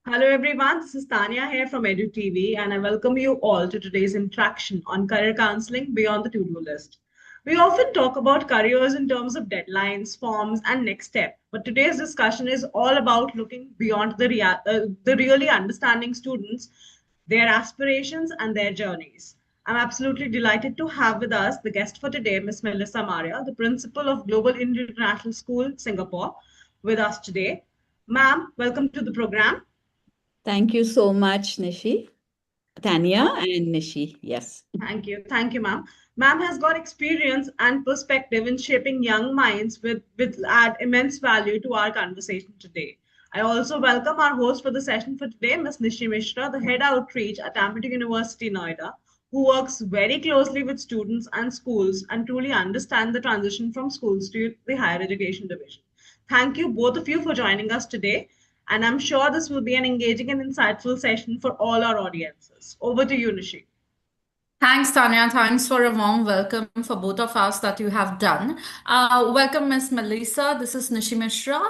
Hello everyone, this is Tanya here from EduTV and I welcome you all to today's interaction on career counseling beyond the to-do list. We often talk about careers in terms of deadlines, forms and next step, but today's discussion is all about looking beyond the really understanding students, their aspirations and their journeys. I'm absolutely delighted to have with us the guest for today, Ms. Melissa Maria, the principal of Global International School, Singapore, with us today. Ma'am, welcome to the program. Thank you so much, Nishi. Tanya and Nishi, yes. Thank you. Thank you, ma'am. Ma'am has got experience and perspective in shaping young minds with add immense value to our conversation today. I also welcome our host for the session for today, Ms. Nishi Mishra, the head outreach at Amity University, Noida, who works very closely with students and schools and truly understand the transition from schools to the higher education division. Thank you, both of you, for joining us today. And I'm sure this will be an engaging and insightful session for all our audiences. Over to you, Nishi. Thanks, Tanya. Thanks for a warm welcome for both of us that you have done. Welcome, Miss Melissa. This is Nishi Mishra.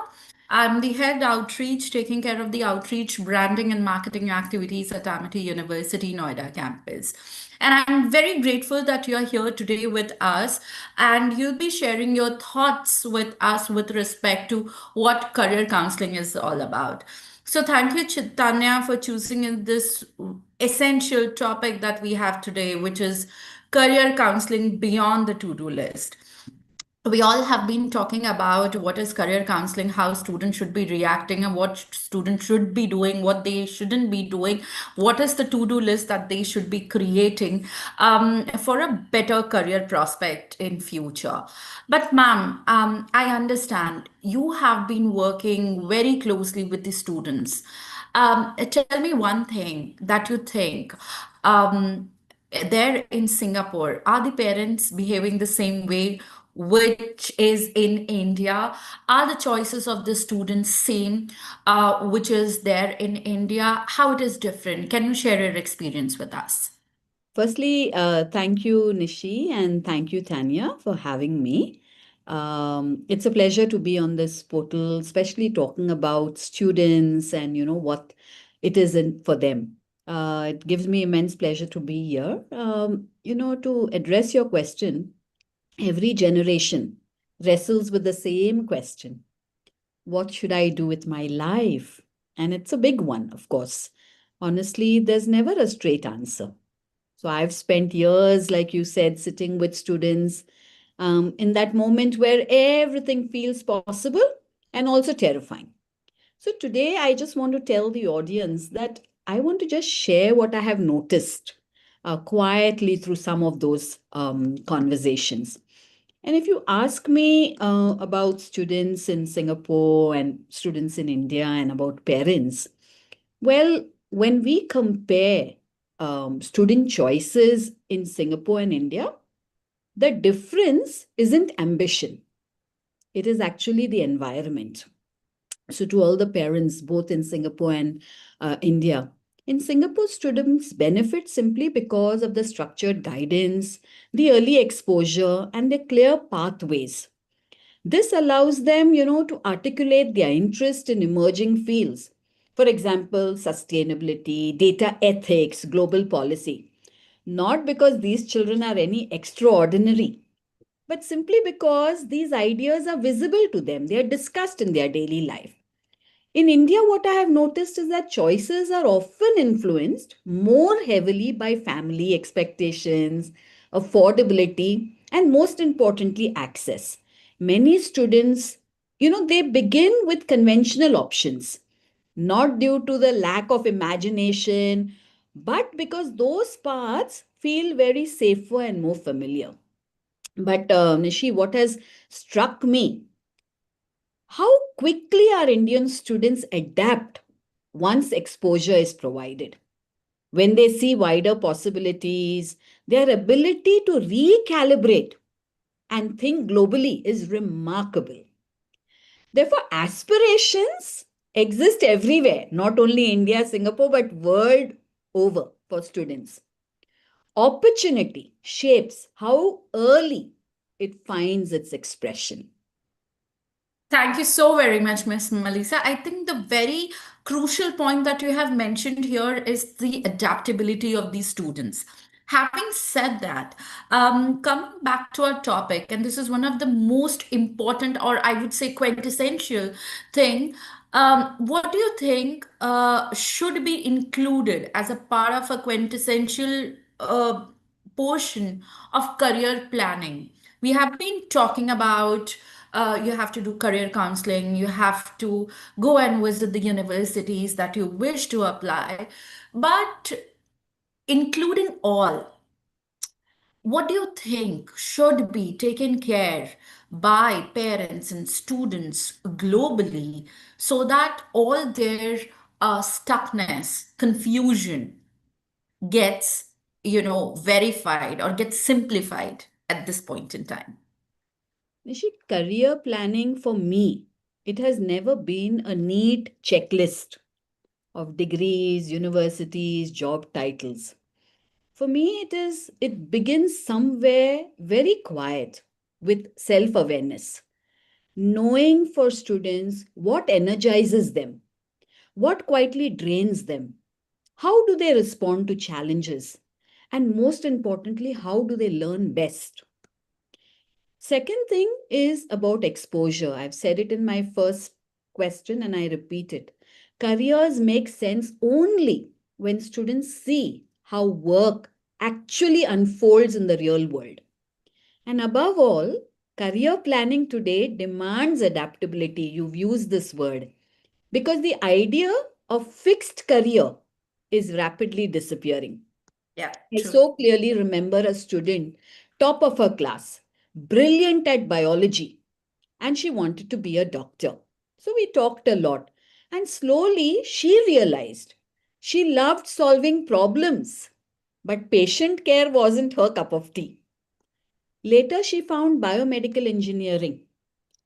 I'm the head outreach, taking care of the outreach, branding, and marketing activities at Amity University, Noida campus. And I'm very grateful that you're here today with us and you'll be sharing your thoughts with us with respect to what career counseling is all about. So thank you, Chaitanya, for choosing this essential topic that we have today, which is career counseling beyond the to-do list. We all have been talking about what is career counseling, how students should be reacting, and what students should be doing, what they shouldn't be doing, what is the to-do list that they should be creating for a better career prospect in future. But ma'am, I understand you have been working very closely with the students. Tell me one thing that you think. Um, there in Singapore, are the parents behaving the same way which is in India? Are the choices of the students same, which is there in India? How it is different? Can you share your experience with us? Firstly, thank you, Nishi, and thank you, Tanya, for having me. It's a pleasure to be on this portal, especially talking about students and what it is for them. It gives me immense pleasure to be here. To address your question, every generation wrestles with the same question: what should I do with my life? And it's a big one, of course. Honestly, there's never a straight answer. So I've spent years, like you said, sitting with students in that moment where everything feels possible and also terrifying. So today, I just want to tell the audience that I want to just share what I have noticed quietly through some of those conversations. And if you ask me about students in Singapore and students in India and about parents, well, when we compare student choices in Singapore and India, the difference isn't ambition, it is actually the environment. So, to all the parents, both in Singapore and India, in Singapore, students benefit simply because of the structured guidance, the early exposure, and the clear pathways. This allows them, to articulate their interest in emerging fields. For example, sustainability, data ethics, global policy. Not because these children are any extraordinary, but simply because these ideas are visible to them. They are discussed in their daily life. In India, what I have noticed is that choices are often influenced more heavily by family expectations, affordability, and most importantly, access. Many students, they begin with conventional options, not due to the lack of imagination, but because those paths feel very safer and more familiar. But Nishi, what has struck me, how quickly our Indian students adapt once exposure is provided. When they see wider possibilities, their ability to recalibrate and think globally is remarkable. Therefore, aspirations exist everywhere, not only India, Singapore, but world over for students. Opportunity shapes how early it finds its expression. Thank you so very much, Miss Melissa. I think the very crucial point that you have mentioned here is the adaptability of these students. Having said that, coming back to our topic, and this is one of the most important, or I would say quintessential thing. What do you think should be included as a part of a quintessential portion of career planning? We have been talking about you have to do career counseling, you have to go and visit the universities that you wish to apply, but including all, what do you think should be taken care by parents and students globally so that all their stuckness, confusion gets, verified or gets simplified at this point in time? Nishi, career planning for me, it has never been a neat checklist of degrees, universities, job titles. For me, it begins somewhere very quiet with self-awareness, knowing for students what energizes them, what quietly drains them, how do they respond to challenges, and most importantly, how do they learn best. Second thing is about exposure. I've said it in my first question and I repeat it. Careers make sense only when students see how work actually unfolds in the real world. And above all, career planning today demands adaptability. You've used this word because the idea of fixed career is rapidly disappearing. Yeah, I true. so clearly remember a student, top of her class, brilliant at biology, and she wanted to be a doctor. So we talked a lot, and slowly she realized she loved solving problems, but patient care wasn't her cup of tea. Later, she found biomedical engineering,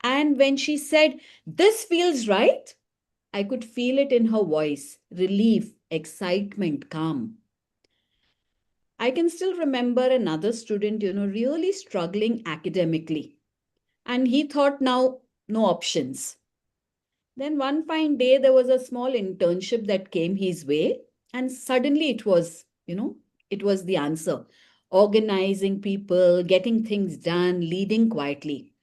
and when she said, "This feels right," I could feel it in her voice, relief, excitement, calm. I can still remember another student, really struggling academically. And he thought now, no options. Then one fine day, there was a small internship that came his way. And suddenly it was the answer. Organizing people, getting things done, leading quietly.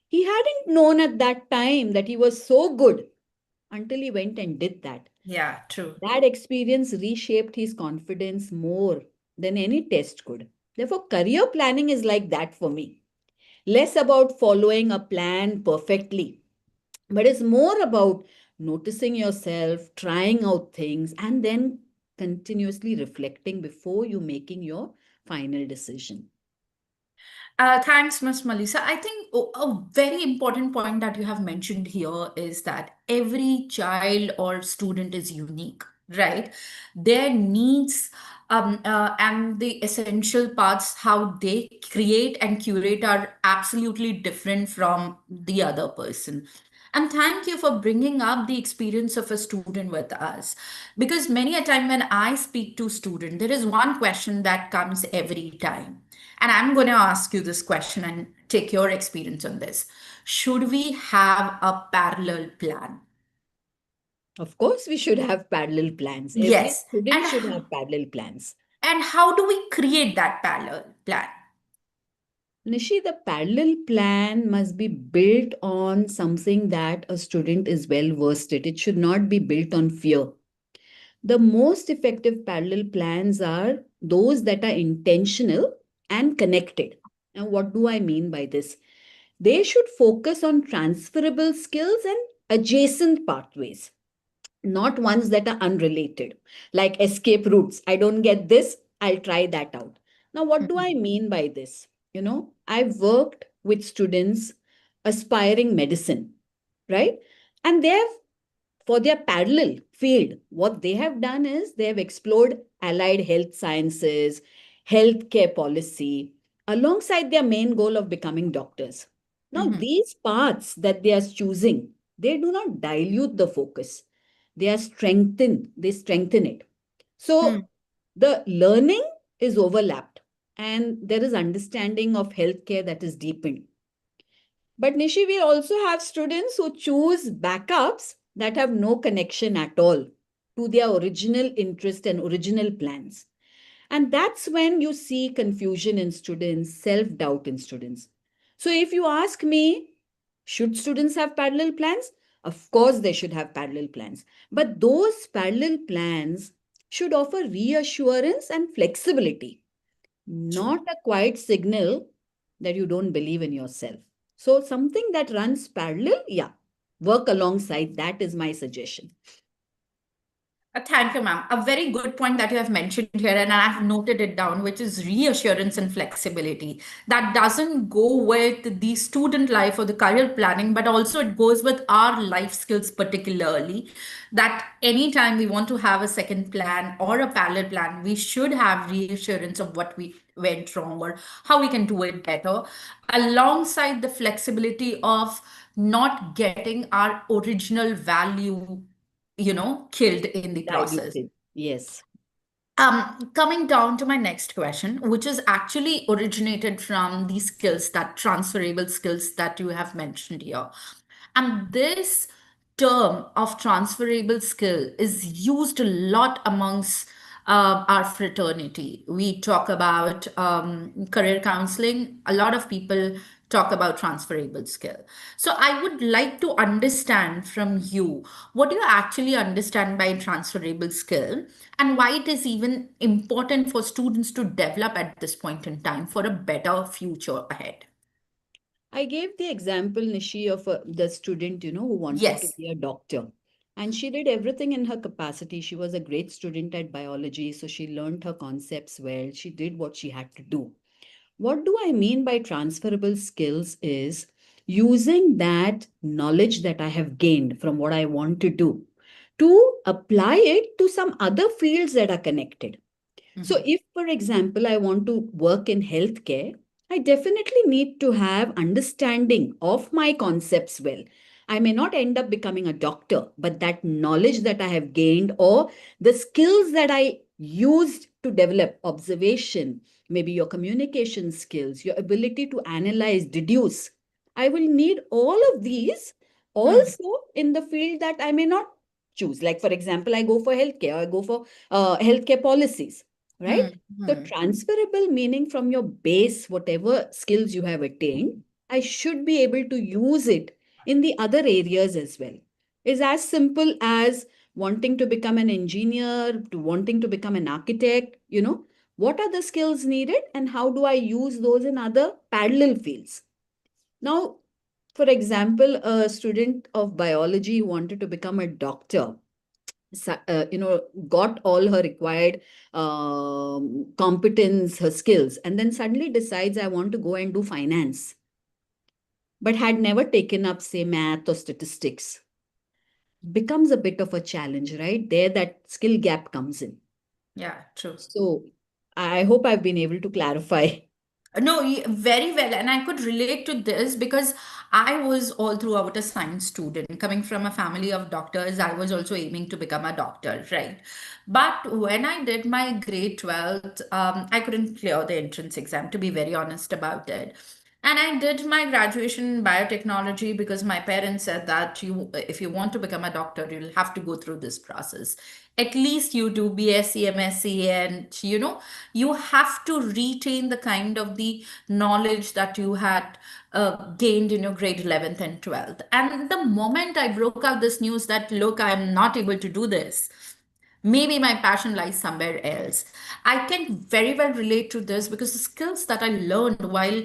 He hadn't known at that time that he was so good until he went and did that. Yeah, true. That experience reshaped his confidence more than any test could. Therefore, career planning is like that for me. Less about following a plan perfectly, but it's more about noticing yourself, trying out things, and then continuously reflecting before you making your final decision. Thanks, Miss Melissa. I think a very important point that you have mentioned here is that every child or student is unique, right? Their needs and the essential parts, how they create and curate, are absolutely different from the other person. And thank you for bringing up the experience of a student with us. Because many a time when I speak to student, there is one question that comes every time. And I'm going to ask you this question and take your experience on this. Should we have a parallel plan? Of course, we should have parallel plans. Every Yes. student should have parallel plans. And how do we create that parallel plan? Nishi, the parallel plan must be built on something that a student is well versed in. It should not be built on fear. The most effective parallel plans are those that are intentional and connected. Now, what do I mean by this? They should focus on transferable skills and adjacent pathways, not ones that are unrelated, like escape routes. I don't get this, I'll try that out. Now, what do I mean by this? I've worked with students aspiring medicine, right? And for their parallel field, what they have done is they have explored allied health sciences, healthcare policy, alongside their main goal of becoming doctors. Now, these paths that they are choosing, they do not dilute the focus. They strengthen it. So the learning is overlapped and there is understanding of healthcare that is deepened. But Nishi, we also have students who choose backups that have no connection at all to their original interest and original plans. And that's when you see confusion in students, self doubt in students. So, if you ask me, should students have parallel plans? Of course, they should have parallel plans. But those parallel plans should offer reassurance and flexibility, not a quiet signal that you don't believe in yourself. So, something that runs parallel, yeah, work alongside. That is my suggestion. Thank you, ma'am. A very good point that you have mentioned here, and I have noted it down, which is reassurance and flexibility. That doesn't go with the student life or the career planning, but also it goes with our life skills, particularly. That anytime we want to have a second plan or a parallel plan, we should have reassurance of what we went wrong or how we can do it better, alongside the flexibility of not getting our original value killed in the process. Diluted. Yes. Coming down to my next question, which is actually originated from the skills, that transferable skills that you have mentioned here. And this term of transferable skill is used a lot amongst our fraternity. We talk about career counseling. A lot of people talk about transferable skill. So I would like to understand from you, what do you actually understand by transferable skill, and why it is even important for students to develop at this point in time for a better future ahead? I gave the example, Nishi, of the student, who wanted to Yes. be a doctor. And she did everything in her capacity. She was a great student at biology, so she learned her concepts well. She did what she had to do. What do I mean by transferable skills is using that knowledge that I have gained from what I want to do to apply it to some other fields that are connected. So, if, for example, I want to work in healthcare, I definitely need to have understanding of my concepts well. I may not end up becoming a doctor, but that knowledge that I have gained or the skills that I used to develop observation, maybe your communication skills, your ability to analyze, deduce, I will need all of these also in the field that I may not choose. Like, for example, I go for healthcare, I go for healthcare policies, right? So transferable meaning from your base, whatever skills you have attained, I should be able to use it in the other areas as well. Is as simple as wanting to become an engineer, to wanting to become an architect, what are the skills needed and how do I use those in other parallel fields? Now, for example, a student of biology who wanted to become a doctor, got all her required competence, her skills, and then suddenly decides I want to go and do finance, but had never taken up, say, math or statistics. Becomes a bit of a challenge, right? There, that skill gap comes in. Yeah, true. So I hope I've been able to clarify. No, very well. And I could relate to this because I was all throughout a science student. Coming from a family of doctors, I was also aiming to become a doctor, right? But when I did my grade 12th, I couldn't clear the entrance exam, to be very honest about it. And I did my graduation in biotechnology because my parents said that if you want to become a doctor, you'll have to go through this process. At least you do BSc, MSc, and you have to retain the kind of the knowledge that you had gained in your grade 11th and 12th. And the moment I broke out this news that, look, I'm not able to do this, maybe my passion lies somewhere else. I can very well relate to this because the skills that I learned while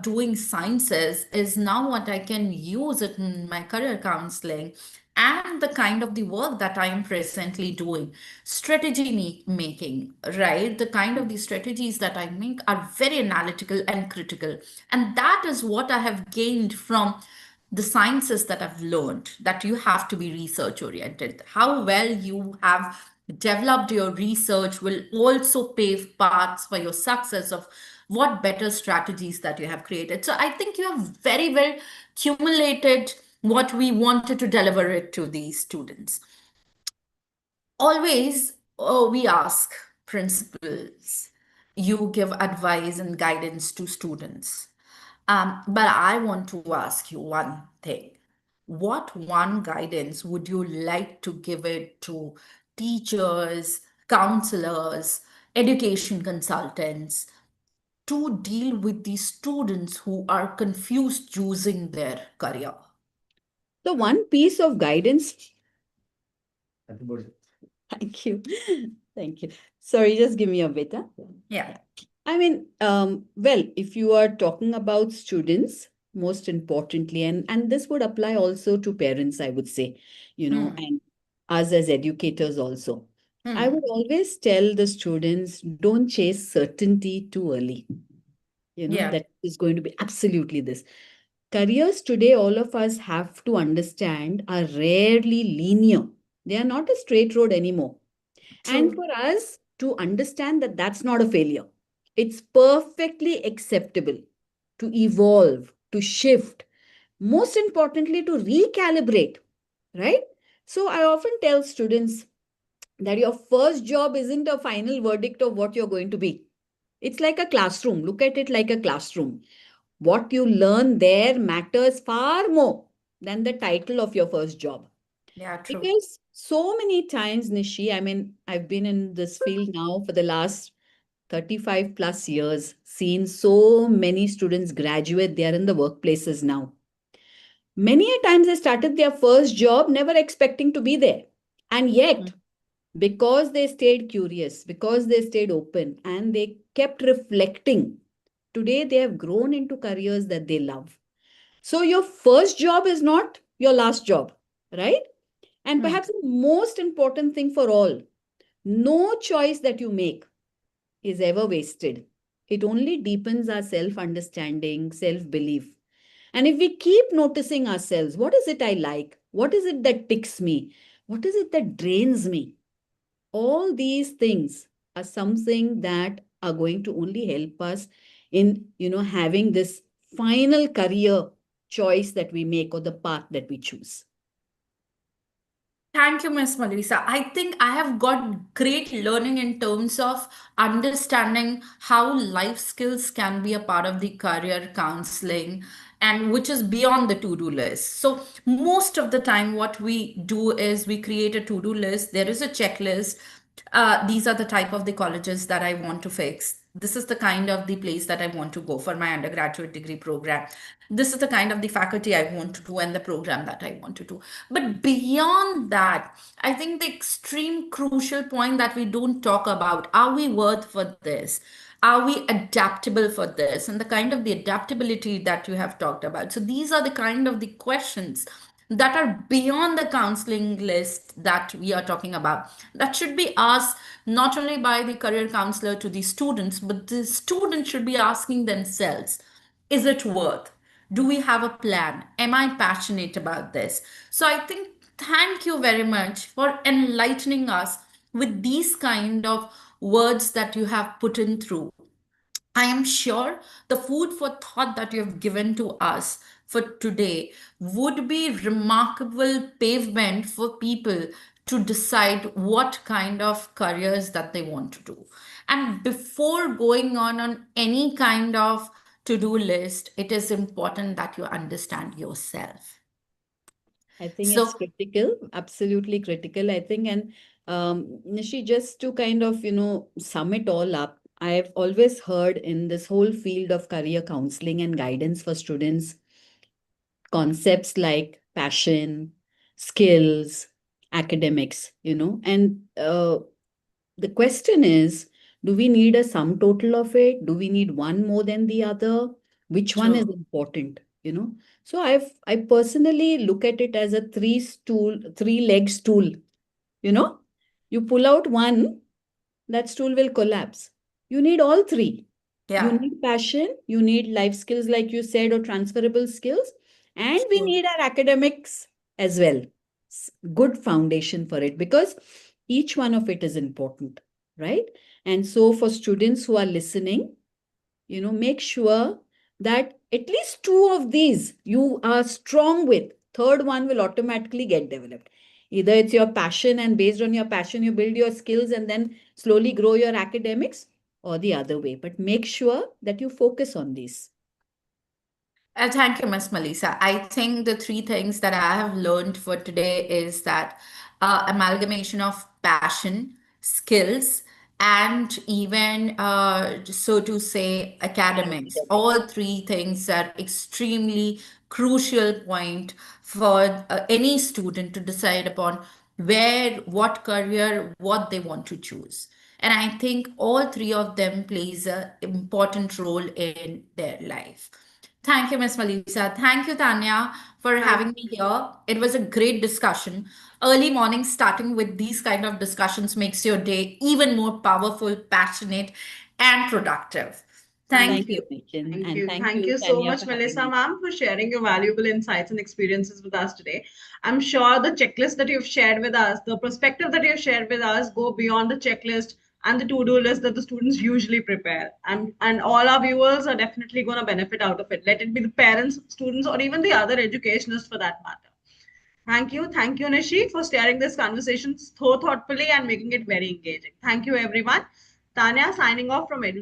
doing sciences is now what I can use it in my career counseling and the kind of the work that I am presently doing. Strategy making, right? The kind of the strategies that I make are very analytical and critical. And that is what I have gained from the sciences that I've learned, that you have to be research oriented. How well you have developed your research will also pave paths for your success of what better strategies that you have created. So I think you have very well cumulated what we wanted to deliver it to these students. Always, we ask principals, you give advice and guidance to students. But I want to ask you one thing. what one guidance would you like to give it to teachers, counselors, education consultants to deal with these students who are confused choosing their career? So one piece of guidance. Thank you. Thank you. Sorry, just give me a bit. Huh? Yeah. I mean, well, if you are talking about students, most importantly, and this would apply also to parents, I would say, Hmm. and us as educators also. I Hmm. would always tell the students, don't chase certainty too early. Yeah. That is going to be absolutely this. Careers today, all of us have to understand, are rarely linear. They are not a straight road anymore. And True. for us to understand that that's not a failure, it's perfectly acceptable to evolve, to shift, most importantly, to recalibrate, right? So I often tell students that your first job isn't a final verdict of what you're going to be. It's like a classroom. Look at it like a classroom. What you learn there matters far more than the title of your first job. Yeah, true. Because so many times, Nishi, I mean, I've been in this field now for the last 35 plus years, seen so many students graduate, they are in the workplaces now. Many a times they started their first job never expecting to be there. And yet, because they stayed curious, because they stayed open, and they kept reflecting, today they have grown into careers that they love. So your first job is not your last job, right? And Hmm. perhaps the most important thing for all, no choice that you make is ever wasted. It only deepens our self understanding, self belief. And if we keep noticing ourselves, what is it I like? What is it that ticks me? What is it that drains me? All these things are something that are going to only help us in, having this final career choice that we make or the path that we choose. Thank you, Miss Melissa. I think I have got great learning in terms of understanding how life skills can be a part of the career counseling and which is beyond the to-do list. So most of the time what we do is we create a to-do list. There is a checklist. These are the type of the colleges that I want to fix. This is the kind of the place that I want to go for my undergraduate degree program. This is the kind of the faculty I want to do and the program that I want to do. But beyond that, I think the extreme crucial point that we don't talk about, are we worth for this? Are we adaptable for this? And the kind of the adaptability that you have talked about. So these are the kind of the questions that are beyond the counseling list that we are talking about, that should be asked not only by the career counselor to the students, but the students should be asking themselves, is it worth? Do we have a plan? Am I passionate about this? So I think, thank you very much for enlightening us with these kind of words that you have put in through. I am sure the food for thought that you have given to us for today would be remarkable pavement for people to decide what kind of careers that they want to do. And before going on any kind of to-do list, it is important that you understand yourself. I think it's So critical, absolutely critical, I think. And Nishi, just to kind of, sum it all up, I've always heard in this whole field of career counseling and guidance for students, concepts like passion, skills, academics, and the question is, do we need a sum total of it? Do we need one more than the other? Which one is true. important? So I personally look at it as a three-leg stool. You know, you pull out one, that stool will collapse. You need all three. You Yeah, need passion, you need life skills, like you said, or transferable skills, and we true. need our academics as well. Good foundation for it, because each one of it is important, right? And so for students who are listening, make sure that at least two of these you are strong with. Third one will automatically get developed. Either it's your passion, and based on your passion, you build your skills and then slowly grow your academics, or the other way. But make sure that you focus on these. Thank you, Miss Melissa. I think the three things that I have learned for today is that amalgamation of passion, skills, and even, so to say, academics. All three things are extremely crucial point for any student to decide upon where, what career, what they want to choose. And I think all three of them plays a important role in their life. Thank you, Miss Melissa. Thank you, Tanya, for Thank having me here. It was a great discussion. Early morning starting with these kind of discussions makes your day even more powerful, passionate, and productive. thank Thank Thank you. you. you, Nichin, Thank and you. thank Thank you, you so Tanya, much, for having Melissa me. ma'am, for sharing your valuable insights and experiences with us today. I'm sure the checklist that you've shared with us, the perspective that you've shared with us, go beyond the checklist and the to-do list that the students usually prepare. And all our viewers are definitely going to benefit out of it. Let it be the parents, students, or even the other educationists for that matter. Thank you. Thank you, Nishi, for steering this conversation so thoughtfully and making it very engaging. Thank you, everyone. Tanya signing off from EduTV.